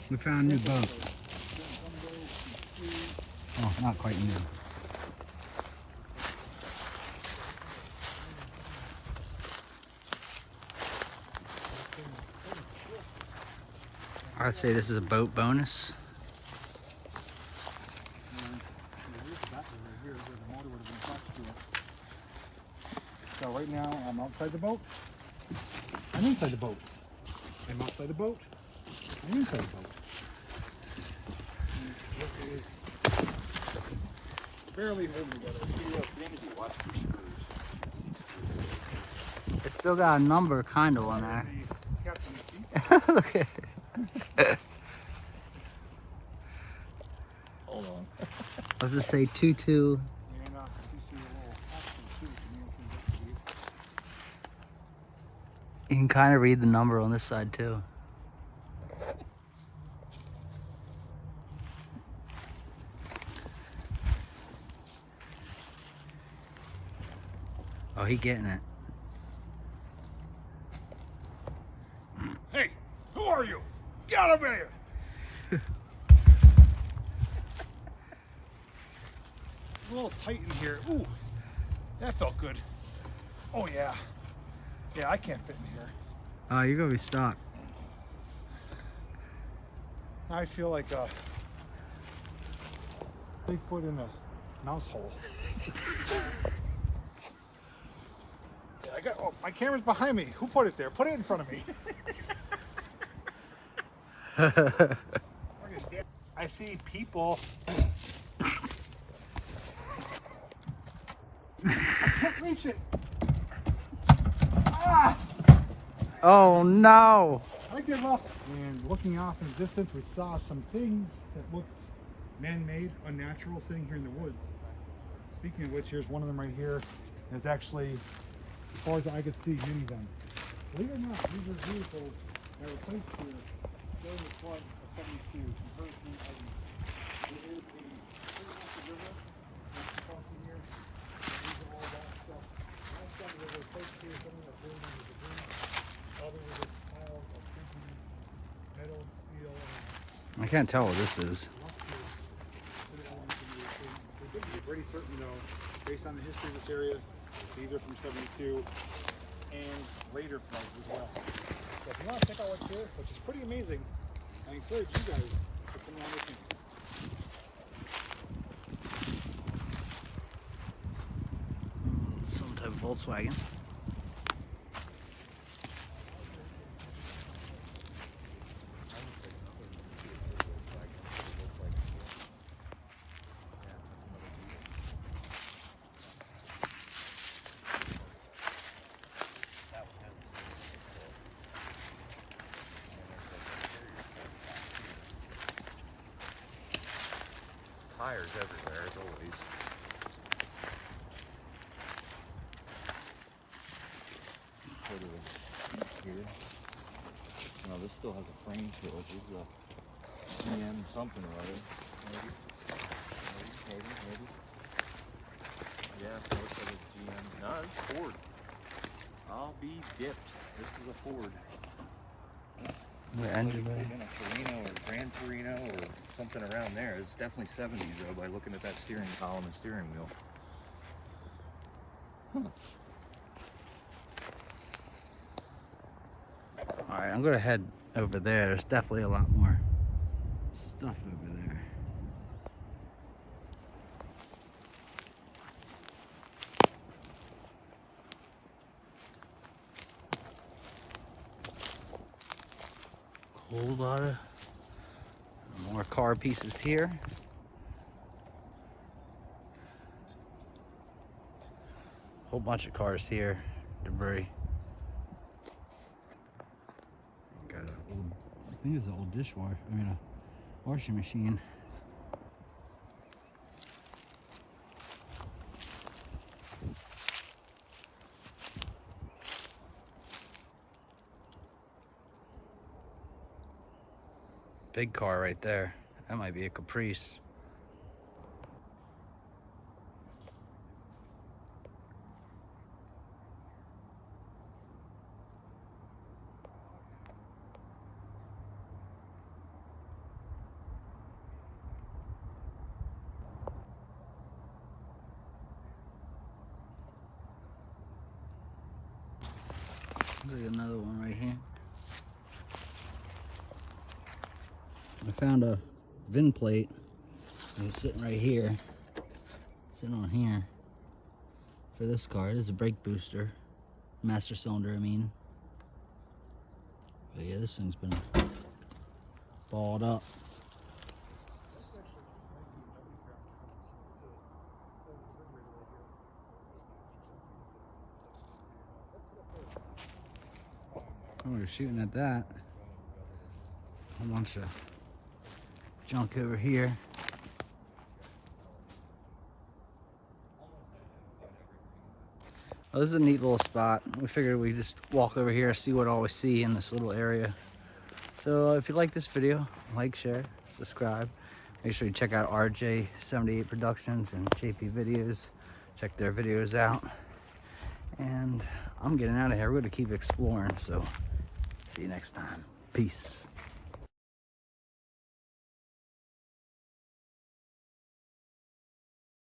We found a new boat. Oh, not quite new. I'd say this is a boat bonus. So right now I'm outside the boat. I'm inside the boat. I'm outside the boat. I'm inside the boat. Barely holding together. It's still got a number kind of on there. Look at it. Hold on. Let's just say 22. You can kind of read the number on this side too. Oh, he getting it. Hey, who are you? Get out of here! It's a little tight in here. Ooh, that felt good. Oh yeah. Yeah, I can't fit in here. Oh, you're gonna be stuck. I feel like a Bigfoot in a mouse hole. Yeah, I got. Oh, my camera's behind me. Who put it there? Put it in front of me. I see people. I can't reach it. Ah! Oh no! I give up. And looking off in the distance, we saw some things that looked man-made, unnatural, sitting here in the woods. Speaking of which, here's one of them right here. There's actually, as far as I could see, many of them. Believe it or not, these are vehicles that were placed here during the flood of 72 from Hurricane Irene. There is a massive river that's crossing here. These are all that stuff. Last time they were placed here, some of the buildings were debris. Other was this pile of freaking metal and steel. I can't tell what this is. We're pretty certain though, based on the history of this area, these are from 72 and later floods as well. So if you want to check out what's here, which is pretty amazing, I encourage you guys to come along with me. Some type of Volkswagen. Tires everywhere, as always. Here. No, this still has a frame to it. This is a GM something or other. Maybe. Yeah, so it looks like it's GM. No, it's Ford. I'll be dipped. This is a Ford. The engine bay. A Torino or Gran Torino or something around there. It's definitely 70s though by looking at that steering column and steering wheel. Alright, I'm gonna head over there. There's definitely a lot more stuff over there. Whole lot of more car pieces here. Whole bunch of cars here, debris. Got an old, I think it's an old dishwasher. I mean, a washing machine. Big car right there. That might be a Caprice. There's another one right here. I found a VIN plate. It's sitting right here. Sitting on here. For this car. It is a brake booster. Master cylinder, I mean. But yeah, this thing's been balled up. Oh, we're shooting at that. A whole bunch of junk over here. Well, this is a neat little spot. We figured we'd just walk over here, see what all we see in this little area. So if you like this video, like, share, subscribe. Make sure you check out RJ78 Productions and JP Videos. Check their videos out. And I'm getting out of here. We're going to keep exploring. So see you next time. Peace.